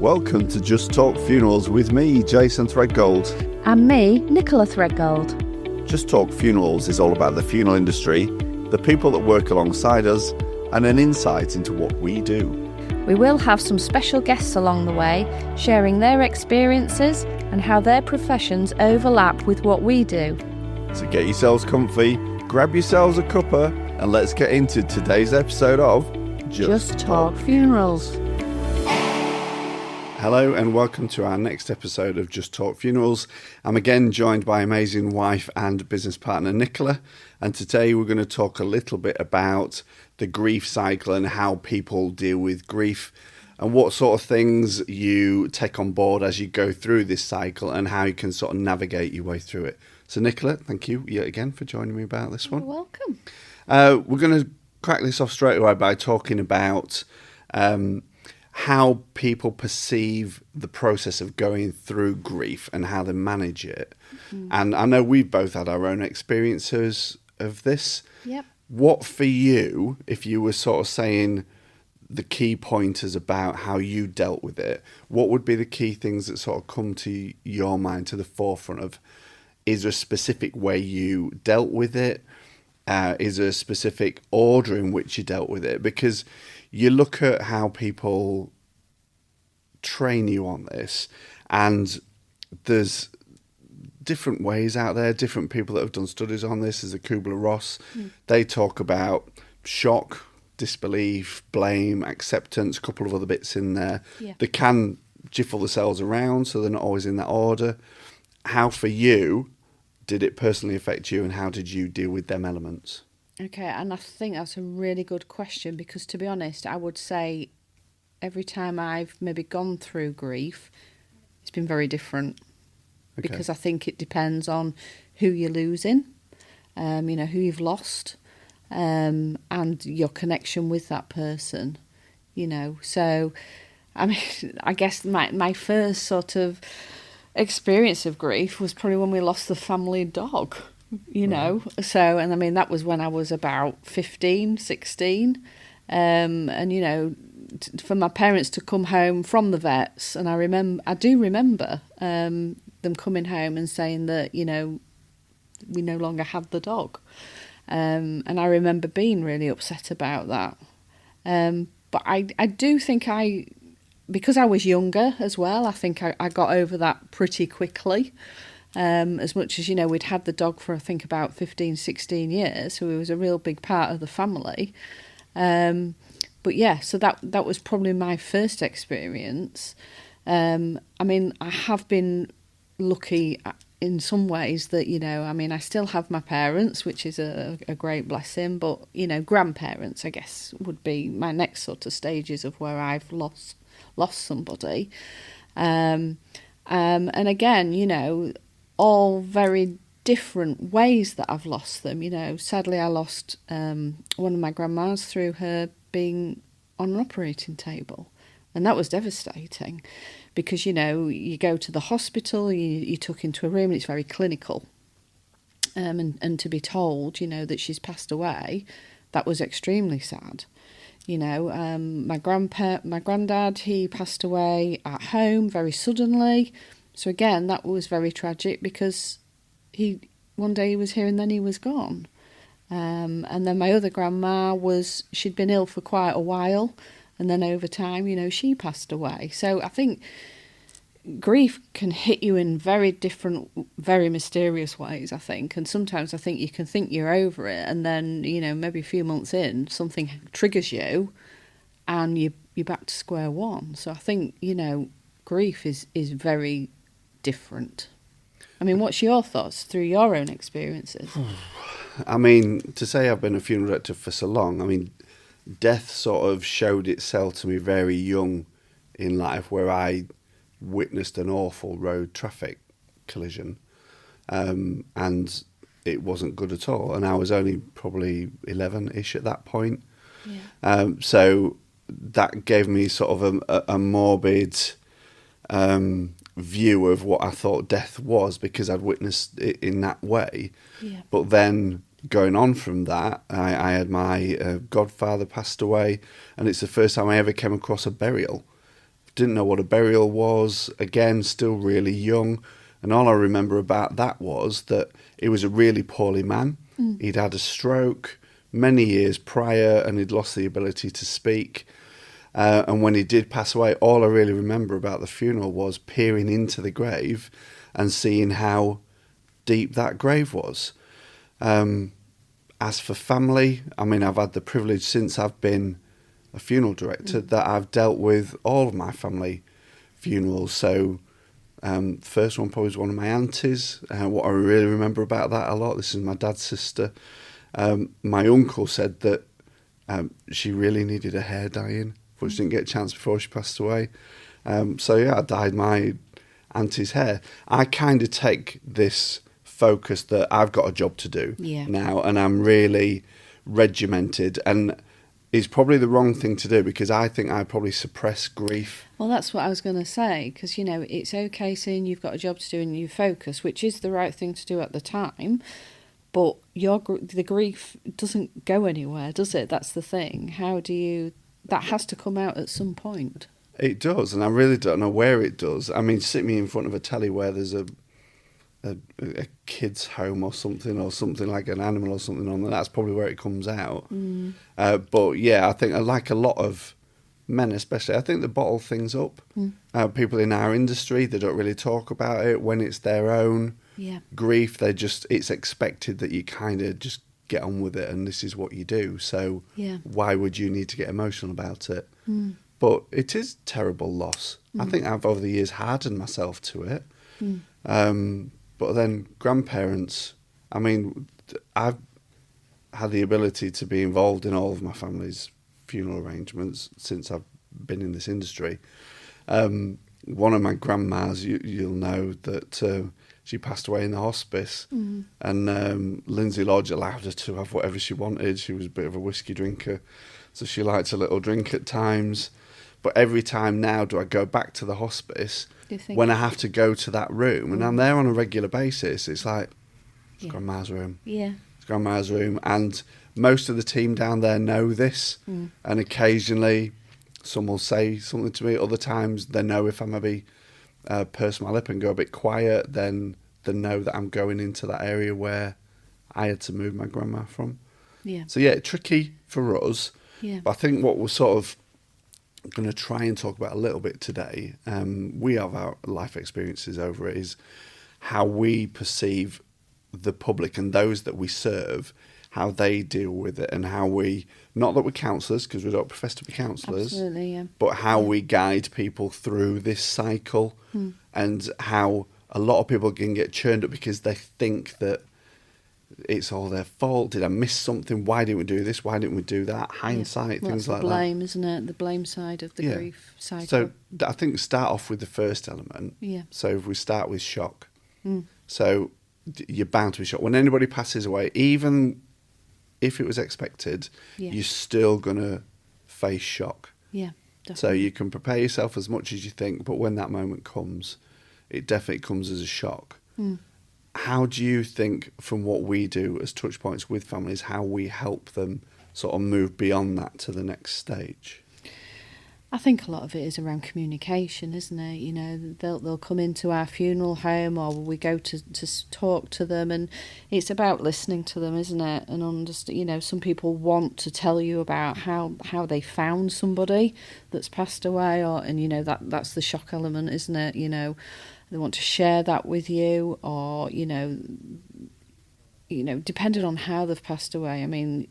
welcome to Just Talk Funerals with me, Jason Threadgold. And me, Nichola Threadgold. Just Talk Funerals is all about the funeral industry, the people that work alongside us, and an insight into what we do. We will have some special guests along the way, sharing their experiences and how their professions overlap with what we do. So get yourselves comfy, grab yourselves a cuppa, and let's get into today's episode of Just Talk Funerals. Hello and welcome to our next episode of Just Talk Funerals. I'm again joined by amazing wife and business partner Nichola, and today we're going to talk a little bit about the grief cycle and how people deal with grief and what sort of things you take on board as you go through this cycle and how you can sort of navigate your way through it. So Nichola, thank you yet again for joining me about this one. You're welcome. We're going to crack this off straight away by talking about how people perceive the process of going through grief and how they manage it. Mm-hmm. And I know we've both had our own experiences of this. Yep. What for you, if you were sort of saying the key pointers about how you dealt with it, what would be the key things that sort of come to your mind to the forefront of, is there a specific way you dealt with it? Is there a specific order in which you dealt with it? Because you look at how people train you on this, and there's different ways out there, different people that have done studies on this. There's a Kubler-Ross. They talk about shock, disbelief, blame, acceptance, a couple of other bits in there. Yeah. They can jiffle the cells around, so they're not always in that order. How, for you, did it personally affect you, and how did you deal with them elements? Okay, and I think that's a really good question because, to be honest, I would say every time I've maybe gone through grief, it's been very different. Okay. Because I think it depends on who you're losing, who you've lost, and your connection with that person, So, I mean, I guess my first sort of experience of grief was probably when we lost the family dog. So, and I mean, that was when I was about 15, 16. For my parents to come home from the vets, and I do remember them coming home and saying that, we no longer had the dog. And I remember being really upset about that. But I do think because I was younger as well, I think I got over that pretty quickly. As much as, we'd had the dog for, I think, about 15, 16 years, so it was a real big part of the family. But yeah, so that was probably my first experience. I mean, I have been lucky in some ways that, I still have my parents, which is a great blessing, but, grandparents, I guess, would be my next sort of stages of where I've lost somebody. And again, all very different ways that I've lost them. Sadly, I lost one of my grandmas through her being on an operating table, and that was devastating because you go to the hospital, you're took into a room, and it's very clinical, and to be told that she's passed away, that was extremely sad. My granddad, he passed away at home very suddenly. So again, that was very tragic because one day he was here and then he was gone. And then my other grandma she'd been ill for quite a while, and then over time, she passed away. So I think grief can hit you in very different, very mysterious ways, I think. And sometimes I think you can think you're over it, and then, maybe a few months in, something triggers you, and you're back to square one. So I think, grief is very different. I mean, what's your thoughts through your own experiences? I mean, to say I've been a funeral director for so long, I mean, death sort of showed itself to me very young in life, where I witnessed an awful road traffic collision, and it wasn't good at all. And I was only probably 11-ish at that point. Yeah. So that gave me sort of a morbid view of what I thought death was, because I'd witnessed it in that way. Yeah. But then going on from that, I had my godfather passed away, and it's the first time I ever came across a burial didn't know what a burial was, again, still really young. And all I remember about that was that he was a really poorly man. He'd had a stroke many years prior and he'd lost the ability to speak. And when he did pass away, all I really remember about the funeral was peering into the grave and seeing how deep that grave was. As for family, I mean, I've had the privilege since I've been a funeral director that I've dealt with all of my family funerals. So first one probably was one of my aunties. What I really remember about that a lot, this is my dad's sister. My uncle said that she really needed her hair dyeing, but she didn't get a chance before she passed away. So yeah, I dyed my auntie's hair. I kind of take this focus that I've got a job to do now, and I'm really regimented, and it's probably the wrong thing to do because I think I probably suppress grief. Well, that's what I was going to say, because, you know, it's okay saying you've got a job to do and you focus, which is the right thing to do at the time, but the grief doesn't go anywhere, does it? That's the thing. That has to come out at some point. It does, and I really don't know where it does. I mean, sit me in front of a telly where there's a kid's home or something like an animal or something on there, that's probably where it comes out. But yeah, I think like a lot of men especially, I think they bottle things up. People in our industry, they don't really talk about it when it's their own grief. It's expected that you kind of just get on with it and this is what you do, so why would you need to get emotional about it? But it is terrible loss. I think I've over the years hardened myself to it. But then grandparents, I mean, I've had the ability to be involved in all of my family's funeral arrangements since I've been in this industry. One of my grandmas, you'll know that she passed away in the hospice, and Lindsay Lodge allowed her to have whatever she wanted. She was a bit of a whiskey drinker, so she liked a little drink at times. But every time now do I go back to the hospice, when I have to go to that room, and I'm there on a regular basis, it's like, it's Grandma's room. Yeah. It's Grandma's room. And most of the team down there know this. And occasionally some will say something to me. Other times they know if I maybe purse my lip and go a bit quiet, then they know that I'm going into that area where I had to move my grandma from. Yeah. So yeah, tricky for us. Yeah. But I think what we're sort of going to try and talk about a little bit today, we have our life experiences over it, is how we perceive the public and those that we serve, how they deal with it, and how we, not that we're counsellors because we don't profess to be counsellors, but how we guide people through this cycle, and how a lot of people can get churned up because they think that it's all their fault. Did I miss something? Why didn't we do this? Why didn't we do that? Hindsight, things like that. Blame, isn't it? The blame side of the grief cycle. So I think start off with the first element. Yeah. So if we start with shock. So you're bound to be shocked. When anybody passes away, even if it was expected, you're still going to face shock. Yeah, definitely. So you can prepare yourself as much as you think, but when that moment comes, it definitely comes as a shock. How do you think, from what we do as touch points with families, how we help them sort of move beyond that to the next stage? I think a lot of it is around communication, isn't it? You know, they'll come into our funeral home, or we go to talk to them, and it's about listening to them, isn't it? And understand. You know, some people want to tell you about how they found somebody that's passed away, and you know that's the shock element, isn't it? You know. They want to share that with you, or you know, depending on how they've passed away. I mean,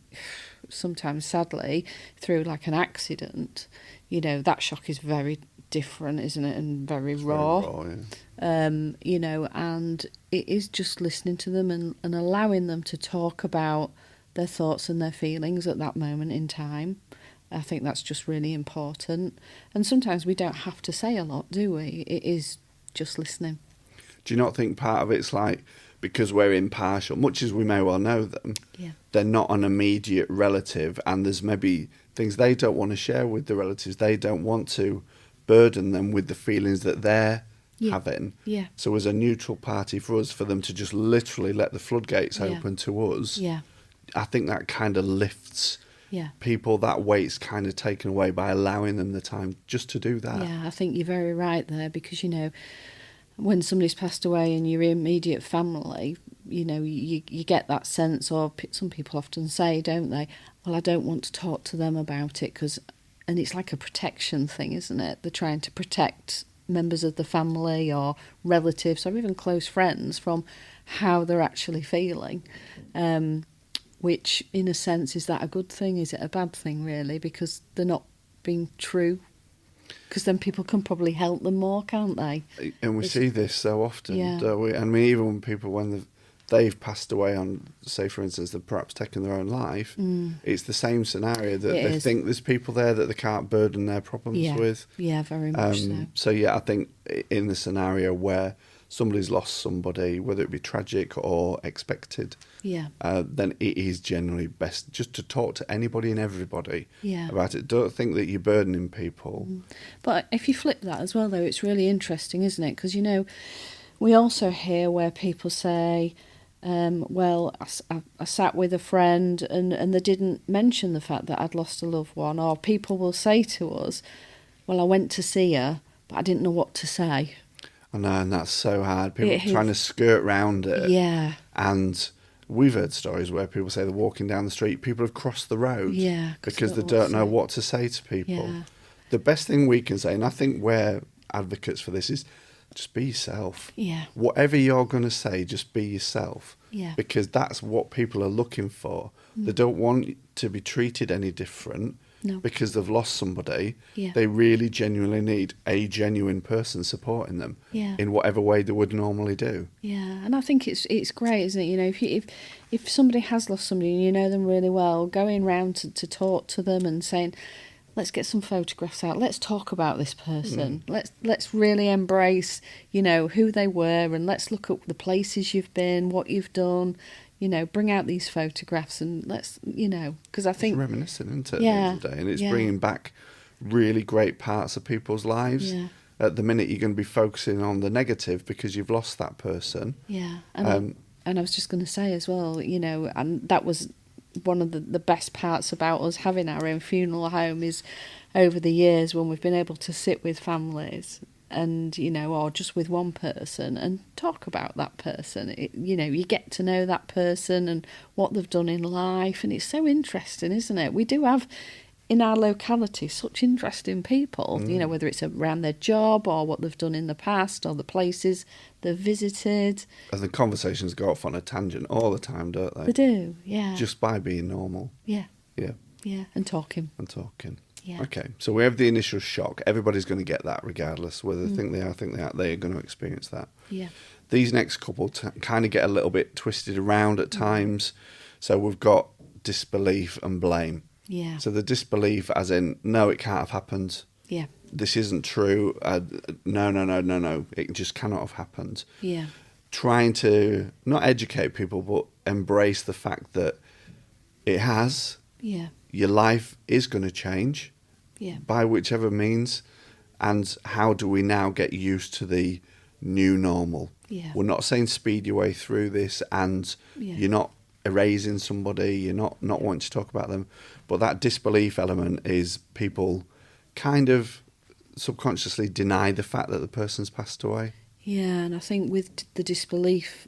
sometimes sadly through like an accident, you know, that shock is very different, isn't it, and very raw. You know, and it is just listening to them and allowing them to talk about their thoughts and their feelings at that moment in time. I think that's just really important. And sometimes we don't have to say a lot, do we? It is just listening. Do you not think part of it's like, because we're impartial, much as we may well know them, they're not an immediate relative, and there's maybe things they don't want to share with the relatives. They don't want to burden them with the feelings that they're having. Yeah. So as a neutral party for us, for them to just literally let the floodgates open to us, I think that kind of lifts Yeah. People, that weight's kind of taken away by allowing them the time just to do that. Yeah, I think you're very right there, because, you know, when somebody's passed away in your immediate family, you know, you get that sense, or some people often say, don't they, well, I don't want to talk to them about it, and it's like a protection thing, isn't it? They're trying to protect members of the family or relatives or even close friends from how they're actually feeling, which in a sense, is that a good thing? Is it a bad thing, really? Because they're not being true. Because then people can probably help them more, can't they? And we see this so often, Yeah. don't we? I mean, even when people, when they've passed away on, say, for instance, they've perhaps taken their own life, it's the same scenario, that they think there's people there that they can't burden their problems with. Yeah, very much so. So, yeah, I think in the scenario where somebody's lost somebody, whether it be tragic or expected, then it is generally best just to talk to anybody and everybody about it. Don't think that you're burdening people. But if you flip that as well, though, it's really interesting, isn't it? Because, you know, we also hear where people say, well, I sat with a friend and they didn't mention the fact that I'd lost a loved one. Or people will say to us, well, I went to see her, but I didn't know what to say. I know, and that's so hard. People are trying to skirt round it. Yeah. And we've heard stories where people say they're walking down the street, people have crossed the road because they don't know what to say to people. Yeah. The best thing we can say, and I think we're advocates for this, is just be yourself. Yeah. Whatever you're going to say, just be yourself. Yeah. Because that's what people are looking for. They don't want to be treated any different. No. Because they've lost somebody. Yeah. They really genuinely need a genuine person supporting them in whatever way they would normally do. Yeah, and I think it's great, isn't it? You know, if somebody has lost somebody and you know them really well, going round to talk to them and saying, let's get some photographs out, let's talk about this person, let's really embrace, you know, who they were, and let's look at the places you've been, what you've done. You know, bring out these photographs and let's, you know, because I think... It's reminiscent, isn't it, at the end of the day? And it's bringing back really great parts of people's lives. Yeah. At the minute, you're going to be focusing on the negative because you've lost that person. Yeah. And I was just going to say as well, you know, and that was one of the best parts about us having our own funeral home, is over the years when we've been able to sit with families and, you know, or just with one person and talk about that person. You know, you get to know that person and what they've done in life, and it's so interesting, isn't it? We do have in our locality such interesting people, you know, whether it's around their job or what they've done in the past or the places they've visited. And the conversations go off on a tangent all the time, don't they? They do, yeah. Just by being normal. Yeah. Yeah. Yeah, and talking. Yeah. Okay, so we have the initial shock. Everybody's going to get that regardless, whether they think they are, they are going to experience that. Yeah. These next couple kind of get a little bit twisted around at times. So we've got disbelief and blame. Yeah. So the disbelief as in, no, it can't have happened. Yeah. This isn't true. No. It just cannot have happened. Yeah. Trying to not educate people, but embrace the fact that it has. Yeah. Your life is going to change. Yeah. By whichever means. And how do we now get used to the new normal? Yeah. We're not saying speed your way through this and you're not erasing somebody, you're not wanting to talk about them. But that disbelief element is people kind of subconsciously deny the fact that the person's passed away. Yeah, and I think with the disbelief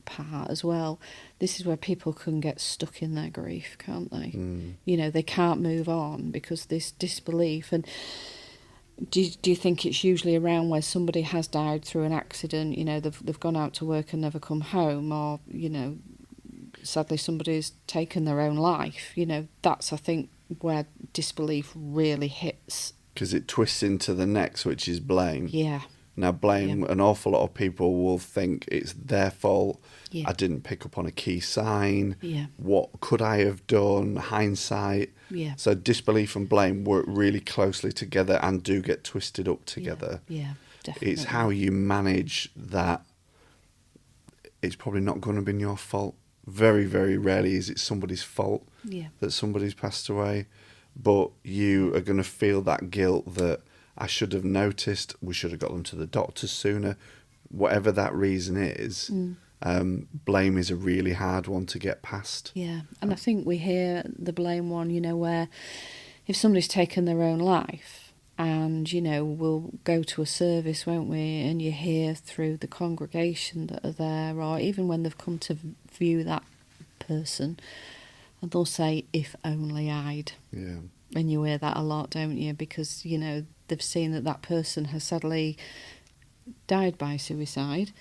part as well, this is where people can get stuck in their grief, can't they? You know, they can't move on because this disbelief. And do you think it's usually around where somebody has died through an accident, you know, they've gone out to work and never come home, or, you know, sadly somebody's taken their own life, you know, that's, I think, where disbelief really hits. Because it twists into the next, which is blame. Yeah. Now, blame, an awful lot of people will think it's their fault. Yeah. I didn't pick up on a key sign. Yeah. What could I have done? Hindsight. Yeah. So disbelief and blame work really closely together and do get twisted up together. Yeah, definitely. It's how you manage that. It's probably not going to be your fault. Very, very rarely is it somebody's fault that somebody's passed away. But you are going to feel that guilt that I should have noticed, we should have got them to the doctor sooner, whatever that reason is. Blame is a really hard one to get past. Yeah, and I think we hear the blame one, where if somebody's taken their own life, and, we'll go to a service, won't we, and you hear through the congregation that are there, or even when they've come to view that person, and they'll say, if only I'd. Yeah. And you hear that a lot, don't you? Because, they've seen that person has sadly died by suicide.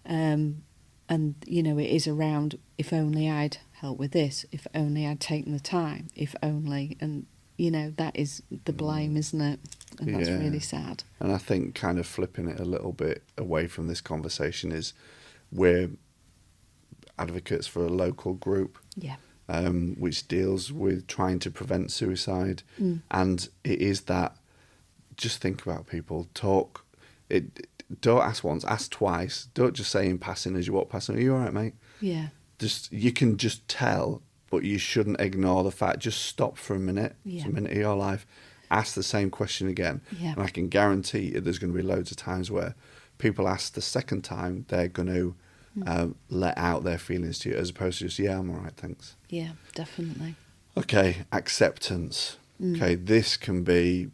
And, it is around, if only I'd helped with this, if only I'd taken the time, if only. And, that is the blame, isn't it? And that's really sad. And I think kind of flipping it a little bit away from this conversation is we're advocates for a local group. Yeah. Which deals with trying to prevent suicide. And it is that, just think about people, talk. Don't ask once, ask twice. Don't just say in passing as you walk past them, are you all right, mate? Yeah. You can just tell, but you shouldn't ignore the fact. Just stop for a minute, Yeah. a minute of your life, ask the same question again. Yeah. And I can guarantee you there's going to be loads of times where people ask the second time, they're going to let out their feelings to you, as opposed to just, yeah, I'm all right, thanks. Yeah, definitely. Okay, acceptance. Okay, this can be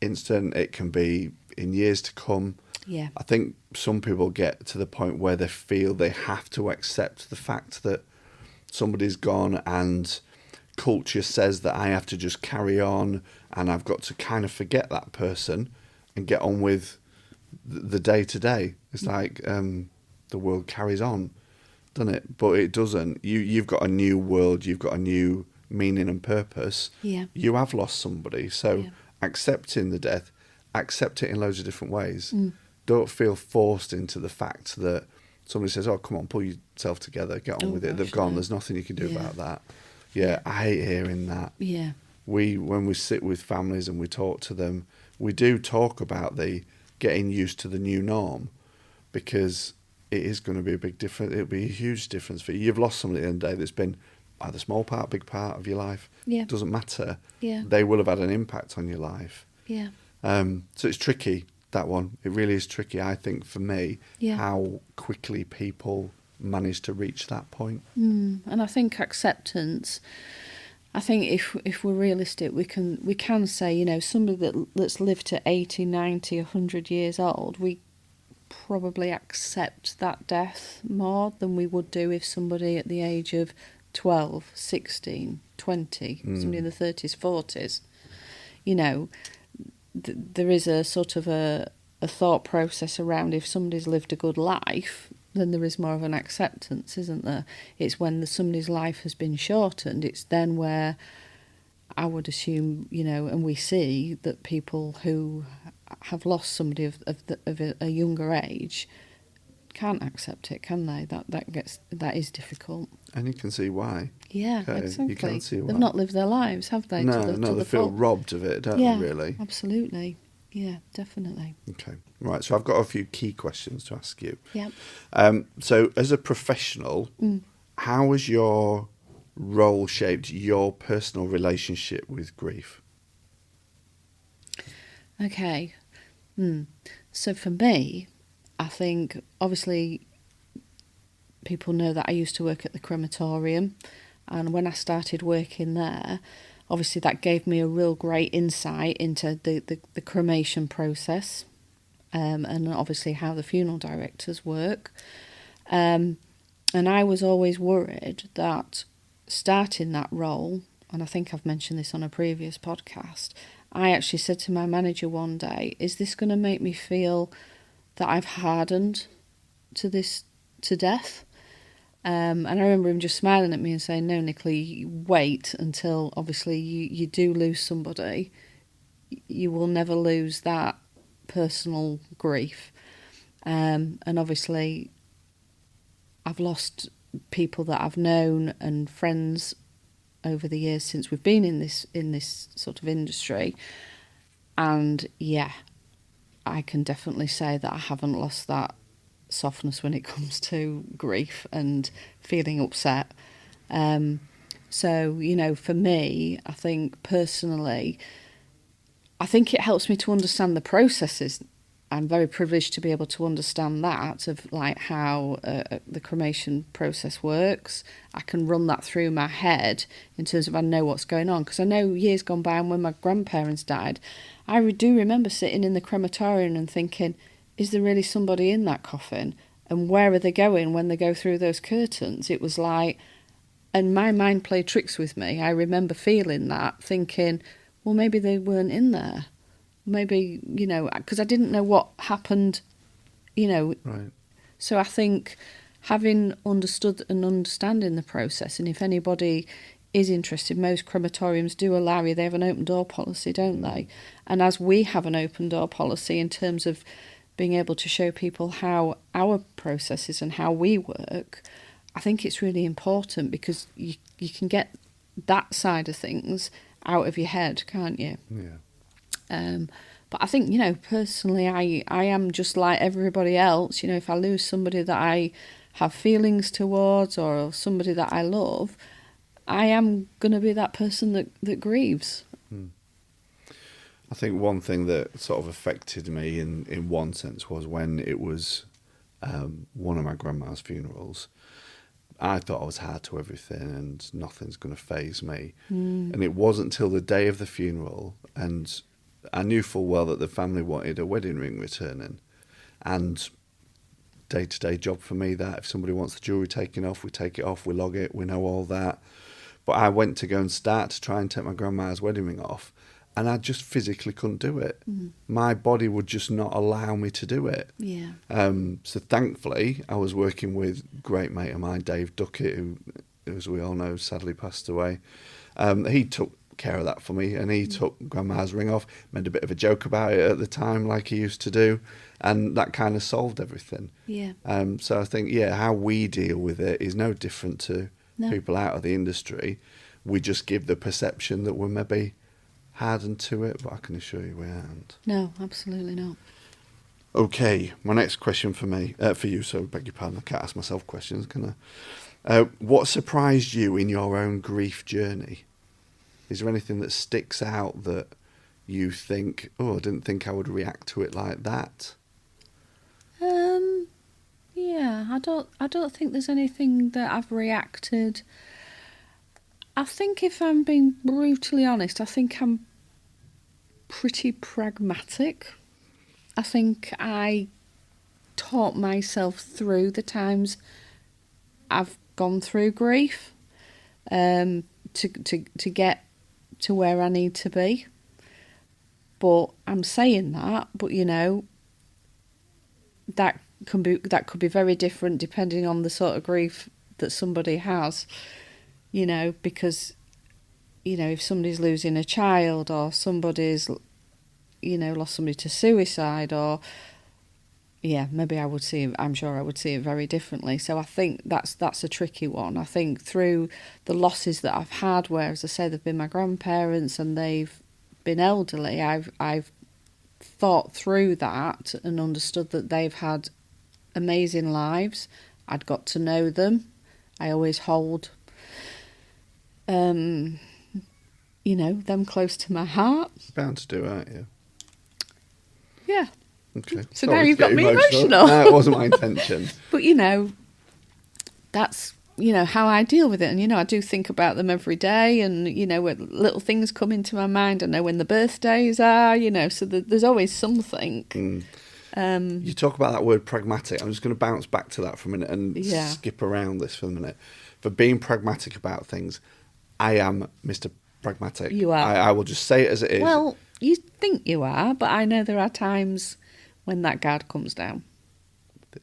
instant, it can be in years to come. Yeah. I think some people get to the point where they feel they have to accept the fact that somebody's gone, and culture says that I have to just carry on, and I've got to kind of forget that person and get on with the day-to-day. It's like the world carries on, doesn't it? But it doesn't. You've got a new world, you've got a new meaning and purpose. Yeah. You have lost somebody, so accepting the death, accept it in loads of different ways. Don't feel forced into the fact that somebody says, oh, come on, pull yourself together, get on with it. They've gone, there's nothing you can do about that. Yeah, I hate hearing that. Yeah. When we sit with families and we talk to them, we do talk about the getting used to the new norm, because it is going to be a big difference. It'll be a huge difference for you. You've lost somebody at the end of the day that's been either small part, big part of your life. Yeah. Doesn't matter. Yeah. They will have had an impact on your life. Yeah. So it's tricky, that one. It really is tricky, I think, for me, how quickly people manage to reach that point. And I think acceptance, I think if we're realistic, we can say, somebody that's lived to 80, 90, 100 years old, we probably accept that death more than we would do if somebody at the age of 12, 16, 20, somebody in the 30s, 40s, there is a sort of a thought process around, if somebody's lived a good life, then there is more of an acceptance, isn't there? It's when somebody's life has been shortened, it's then where I would assume, and we see that people who have lost somebody of a younger age can't accept it, can they? That is difficult. And you can see why. Yeah, okay. exactly. You can see why. They've not lived their lives, have they? No, they feel robbed of it, don't they, really? Absolutely. Yeah, definitely. Okay, right. So I've got a few key questions to ask you. Yeah. So as a professional, how has your role shaped your personal relationship with grief? Okay. So for me, I think, obviously, people know that I used to work at the crematorium, and when I started working there, obviously that gave me a real great insight into the cremation process, and obviously how the funeral directors work. And I was always worried that starting that role, and I think I've mentioned this on a previous podcast, I actually said to my manager one day, is this going to make me feel that I've hardened to death? And I remember him just smiling at me and saying, no, Nichola, wait until obviously you do lose somebody. You will never lose that personal grief. And obviously I've lost people that I've known and friends over the years since we've been in this sort of industry. And yeah, I can definitely say that I haven't lost that softness when it comes to grief and feeling upset. So, for me, I think personally, I think it helps me to understand the processes I'm very privileged to be able to understand that, of like how the cremation process works. I can run that through my head in terms of I know what's going on, because I know years gone by, and when my grandparents died, I do remember sitting in the crematorium and thinking, is there really somebody in that coffin, and where are they going when they go through those curtains? It was like, and my mind played tricks with me. I remember feeling that, thinking, well, maybe they weren't in there. Maybe, you know, because I didn't know what happened, you know. Right. So I think having understood and understanding the process, and if anybody is interested, most crematoriums do allow you, they have an open door policy, don't they? And as we have an open door policy in terms of being able to show people how our process is and how we work, I think it's really important, because you can get that side of things out of your head, can't you? Yeah. But I think, you know, personally, I am just like everybody else. You know, if I lose somebody that I have feelings towards, or somebody that I love, I am going to be that person that grieves. I think one thing that sort of affected me in one sense was when it was one of my grandma's funerals. I thought I was hard to everything and nothing's going to faze me. And it wasn't until the day of the funeral, and I knew full well that the family wanted a wedding ring returning, and day-to-day job for me that if somebody wants the jewellery taken off, we take it off, we log it, we know all that. But I went to go and start to try and take my grandma's wedding ring off, and I just physically couldn't do it. My body would just not allow me to do it. Yeah. So thankfully, I was working with a great mate of mine, Dave Duckett, who, as we all know, sadly passed away. He took care of that for me, and he took grandma's ring off, made a bit of a joke about it at the time, like he used to do, and that kind of solved everything. Yeah. So I think, how we deal with it is no different to people out of the industry. We just give the perception that we're maybe hardened to it, but I can assure you we aren't. No, absolutely not. Okay, my next question for you, so beg your pardon, I can't ask myself questions, can I? What surprised you in your own grief journey? Is there anything that sticks out that you think, I didn't think I would react to it like that? Yeah, I don't think there's anything that I've reacted. I think, if I'm being brutally honest, I think I'm pretty pragmatic. I think I taught myself through the times I've gone through grief to get to where I need to be. But I'm saying that, but you know, that could be very different depending on the sort of grief that somebody has. You know, because, you know, if somebody's losing a child, or somebody's, you know, lost somebody to suicide, or maybe I'm sure I would see it very differently. So I think that's a tricky one. I think through the losses that I've had, where, as I say, they've been my grandparents and they've been elderly, I've thought through that and understood that they've had amazing lives. I'd got to know them. I always hold, you know, them close to my heart. Bound to do, aren't you? Yeah. Okay. So Sorry now you've to get got me emotional. No, it wasn't my intention. But, you know, that's, you know, how I deal with it. And, you know, I do think about them every day, and, you know, when little things come into my mind. I know when the birthdays are, you know, so there's always something. You talk about that word pragmatic. I'm just going to bounce back to that for a minute and skip around this for a minute. For being pragmatic about things, I am Mr. Pragmatic. You are. I will just say it as it is. Well, you think you are, but I know there are times when that guard comes down.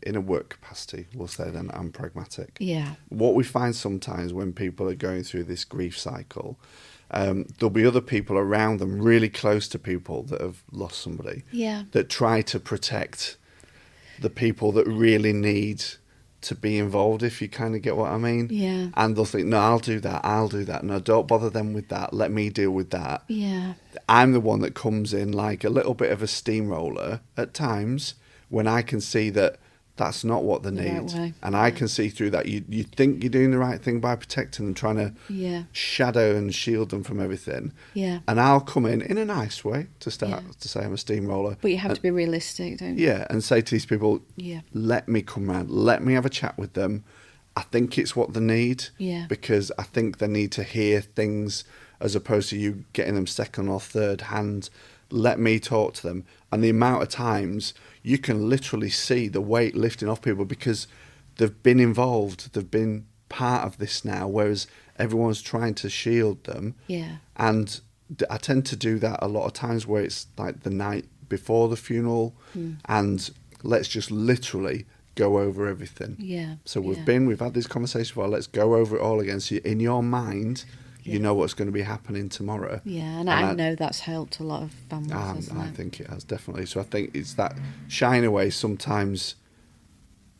In a work capacity, we'll say then I'm pragmatic. Yeah. What we find sometimes when people are going through this grief cycle, there'll be other people around them, really close to people that have lost somebody, that try to protect the people that really need to be involved, if you kind of get what I mean. Yeah. And they'll think, no, I'll do that. No, don't bother them with that. Let me deal with that. Yeah. I'm the one that comes in like a little bit of a steamroller at times when I can see that that's not what they The right need. way. And I can see through that. You think you're doing the right thing by protecting them, trying to Yeah. shadow and shield them from everything. Yeah. And I'll come in a nice way to start Yeah. to say I'm a steamroller. But you have to be realistic, don't you? Yeah, and say to these people, Yeah. let me come round, let me have a chat with them. I think it's what they need. Yeah. Because I think they need to hear things as opposed to you getting them second or third hand. Let me talk to them. And the amount of times you can literally see the weight lifting off people because they've been involved, they've been part of this now, whereas everyone's trying to shield them. Yeah. And I tend to do that a lot of times where it's like the night before the funeral and let's just literally go over everything. Yeah. So we've had this conversation before, let's go over it all again. So in your mind, you know what's going to be happening tomorrow. Yeah, and I know that's helped a lot of families, hasn't it? I think it has, definitely. So I think it's that shying away sometimes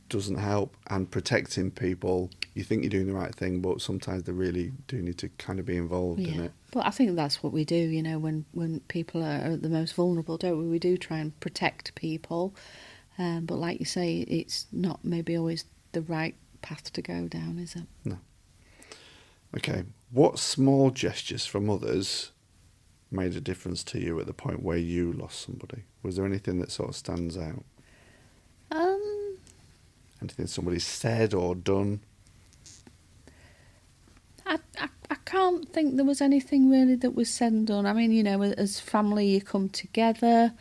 doesn't help, and protecting people, you think you're doing the right thing, but sometimes they really do need to kind of be involved in it. But I think that's what we do, you know, when people are the most vulnerable, don't we? We do try and protect people. But like you say, it's not maybe always the right path to go down, is it? No. Okay. What small gestures from others made a difference to you at the point where you lost somebody? Was there anything that sort of stands out? Anything somebody said or done? I can't think there was anything really that was said and done. I mean, you know, as family you come together.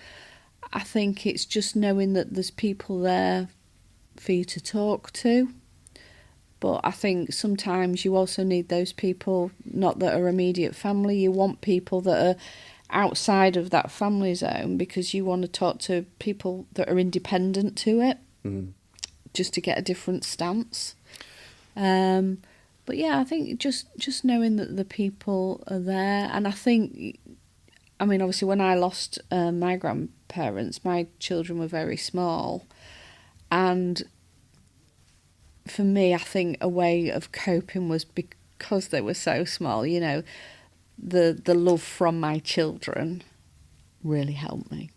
I think it's just knowing that there's people there for you to talk to. But I think sometimes you also need those people, not that are immediate family. You want people that are outside of that family zone because you want to talk to people that are independent to it, just to get a different stance. But yeah, I think just knowing that the people are there. And I think, I mean, obviously when I lost my grandparents, my children were very small. And for me, I think a way of coping was because they were so small, you know, the love from my children really helped me.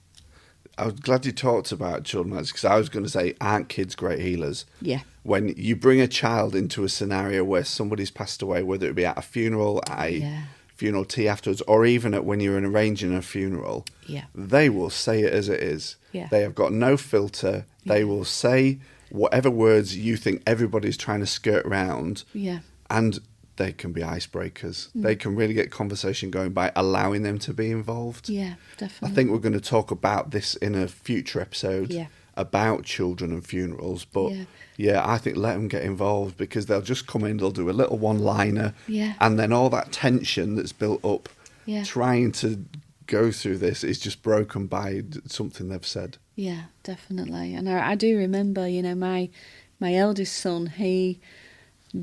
I was glad you talked about children because I was going to say, aren't kids great healers? Yeah. When you bring a child into a scenario where somebody's passed away, whether it be at a funeral, at a funeral tea afterwards, or even when you're arranging a funeral, they will say it as it is. Yeah. They have got no filter. They will say whatever words you think everybody's trying to skirt around. Yeah. And they can be icebreakers. They can really get conversation going by allowing them to be involved. Yeah, definitely. I think we're going to talk about this in a future episode about children and funerals. But I think let them get involved because they'll just come in, they'll do a little one-liner. Yeah. And then all that tension that's built up trying to go through this is just broken by something they've said. Yeah, definitely. And I do remember, you know, my eldest son, he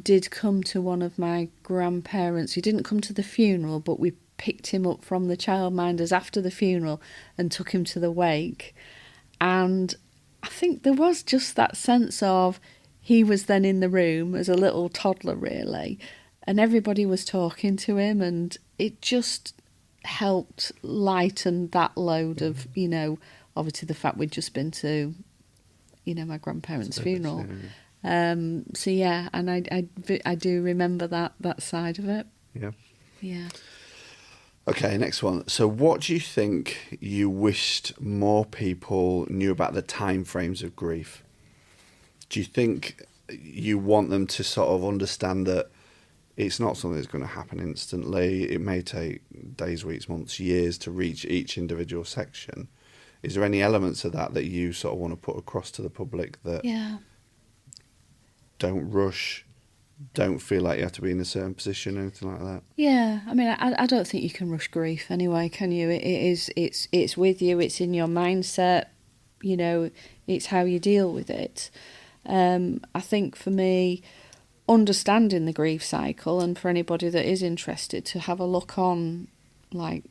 did come to one of my grandparents. He didn't come to the funeral, but we picked him up from the childminders after the funeral and took him to the wake. And I think there was just that sense of he was then in the room as a little toddler, really, and everybody was talking to him, and it just helped lighten that load of, you know, obviously the fact we'd just been to, you know, my grandparents' funeral. So yeah, and I do remember that side of it. Yeah. Yeah. Okay, next one. So what do you think you wished more people knew about the time frames of grief? Do you think you want them to sort of understand that it's not something that's going to happen instantly? It may take days, weeks, months, years to reach each individual section. Is there any elements of that you sort of want to put across to the public that don't rush, don't feel like you have to be in a certain position, anything like that? Yeah, I mean, I don't think you can rush grief anyway, can you? It's with you, it's in your mindset, you know, it's how you deal with it. I think for me, understanding the grief cycle, and for anybody that is interested to have a look on, like,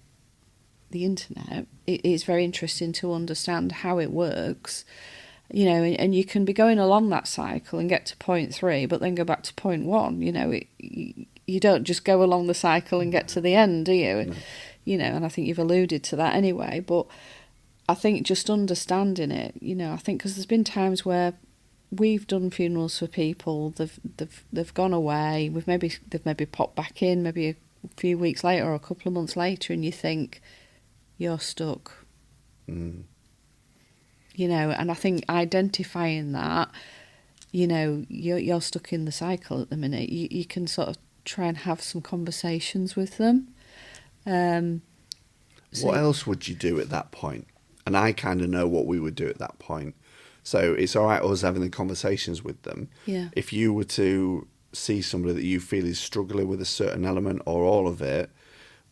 the internet, it's very interesting to understand how it works. You know, and you can be going along that cycle and get to point 3, but then go back to point 1. You know, you don't just go along the cycle and get to the end, do you? No. You know, and I think you've alluded to that anyway. But I think just understanding it, you know, I think because there's been times where we've done funerals for people. They've gone away. They've maybe popped back in maybe a few weeks later or a couple of months later, and you think you're stuck. Mm. You know, and I think identifying that, you know, you're stuck in the cycle at the minute. You can sort of try and have some conversations with them. What else would you do at that point? And I kind of know what we would do at that point. So it's all right us having the conversations with them. Yeah. If you were to see somebody that you feel is struggling with a certain element or all of it,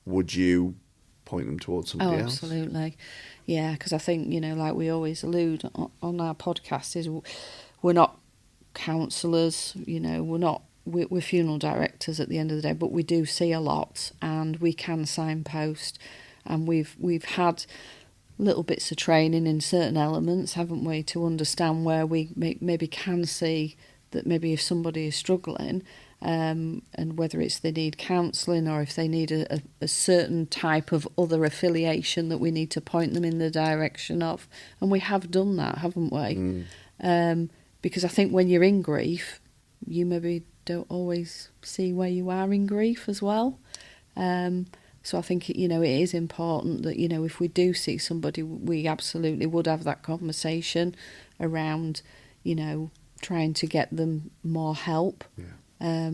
would you point them towards somebody else? Absolutely. Yeah, because I think, you know, like we always allude on our podcast, is we're not counsellors, you know, we're funeral directors at the end of the day, but we do see a lot and we can signpost, and we've had little bits of training in certain elements, haven't we, to understand where we maybe can see that maybe if somebody is struggling, and whether it's they need counselling or if they need a certain type of other affiliation that we need to point them in the direction of. And we have done that, haven't we? Because I think when you're in grief, you maybe don't always see where you are in grief as well. So I think, you know, it is important that, you know, if we do see somebody, we absolutely would have that conversation around, you know, trying to get them more help. Yeah.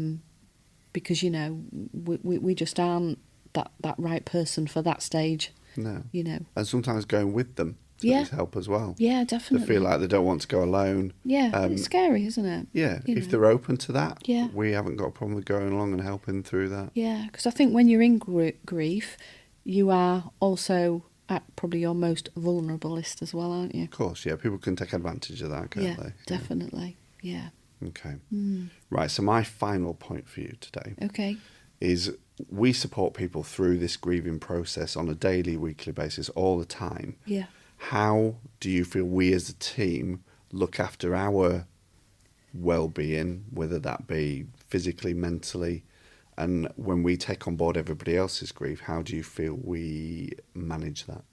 Because, you know, we just aren't that right person for that stage. No. You know. And sometimes going with them Yeah. is help as well. Yeah, definitely. They feel like they don't want to go alone. Yeah, it's scary, isn't it? Yeah, You if know. they're open to that, Yeah. we haven't got a problem with going along and helping through that. Yeah, because I think when you're in grief, you are also at probably your most vulnerable list as well, aren't you? Of course, yeah, people can take advantage of that, can't Yeah, they? definitely. Yeah. Okay. Mm. Right, so my final point for you today Okay. is we support people through this grieving process on a daily, weekly basis, all the time. Yeah. How do you feel we as a team look after our well-being, whether that be physically, mentally, and when we take on board everybody else's grief, how do you feel we manage that?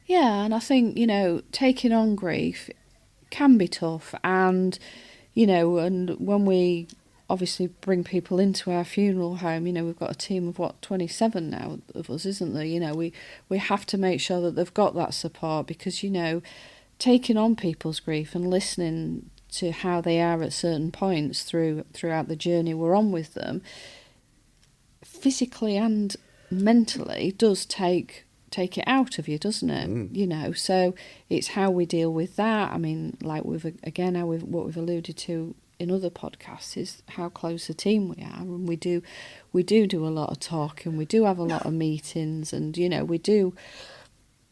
Yeah, and I think, you know, taking on grief can be tough, and, you know, and when we obviously bring people into our funeral home, you know, we've got a team of 27 now of us, isn't there? You know, we have to make sure that they've got that support, because, you know, taking on people's grief and listening to how they are at certain points throughout the journey we're on with them, physically and mentally, does take it out of you, doesn't it? You know, so it's how we deal with that. I mean, like what we've alluded to in other podcasts is how close a team we are, and we do a lot of talking, we do have a lot of meetings, and, you know, we do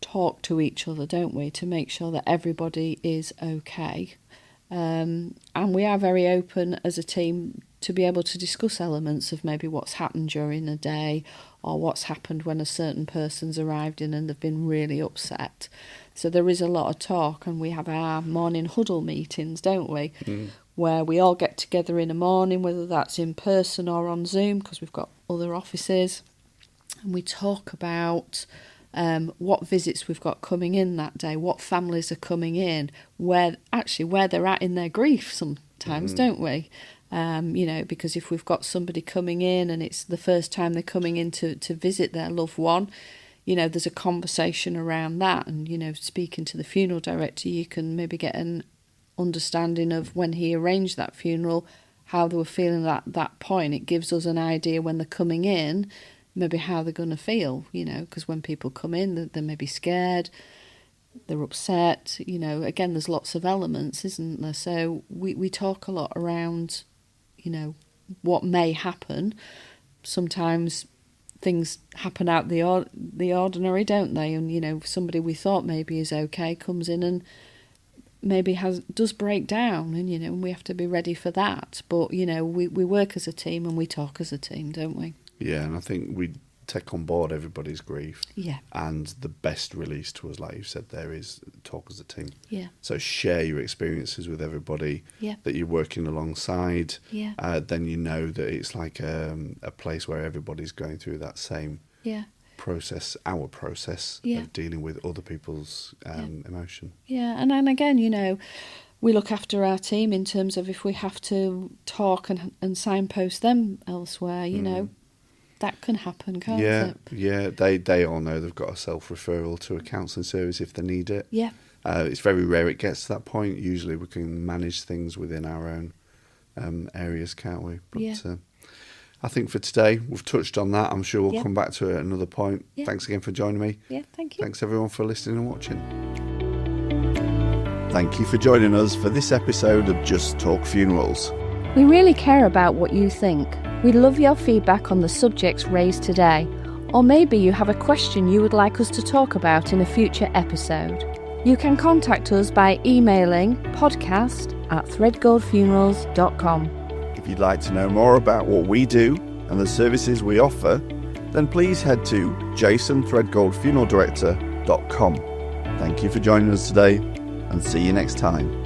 talk to each other, don't we, to make sure that everybody is okay. And we are very open as a team to be able to discuss elements of maybe what's happened during the day, or what's happened when a certain person's arrived in and they've been really upset. So there is a lot of talk, and we have our morning huddle meetings, don't we? Where we all get together in the morning, whether that's in person or on Zoom, because we've got other offices, and we talk about what visits we've got coming in that day, what families are coming in, where they're at in their grief sometimes, don't we? You know, because if we've got somebody coming in and it's the first time they're coming in to visit their loved one, you know, there's a conversation around that, and, you know, speaking to the funeral director, you can maybe get an understanding of when he arranged that funeral, how they were feeling at that point. It gives us an idea when they're coming in, maybe how they're going to feel, you know, because when people come in, they're maybe scared, they're upset, you know. Again, there's lots of elements, isn't there? So we talk a lot around, you know, what may happen. Sometimes things happen out the ordinary, don't they? And, you know, somebody we thought maybe is okay comes in and maybe does break down, and, you know, we have to be ready for that. But, you know, we work as a team and we talk as a team, don't we? Yeah, and I think we take on board everybody's grief. Yeah. And the best release to us, like you said there, is talk as a team. Yeah. So share your experiences with everybody that you're working alongside. Yeah. Then you know that it's like a place where everybody's going through that same process, our process of dealing with other people's emotion. Yeah, and again, you know, we look after our team in terms of if we have to talk and signpost them elsewhere, you know, that can happen, can't it? Yeah, they all know they've got a self-referral to a counselling service if they need it. Yeah. It's very rare it gets to that point. Usually we can manage things within our own areas, can't we? But I think for today we've touched on that. I'm sure we'll come back to it at another point. Yeah. Thanks again for joining me. Yeah, thank you. Thanks everyone for listening and watching. Thank you for joining us for this episode of Just Talk Funerals. We really care about what you think. We'd love your feedback on the subjects raised today, or maybe you have a question you would like us to talk about in a future episode. You can contact us by emailing podcast@threadgoldfunerals.com. If you'd like to know more about what we do and the services we offer, then please head to jasonthreadgoldfuneraldirector.com. Thank you for joining us today, and see you next time.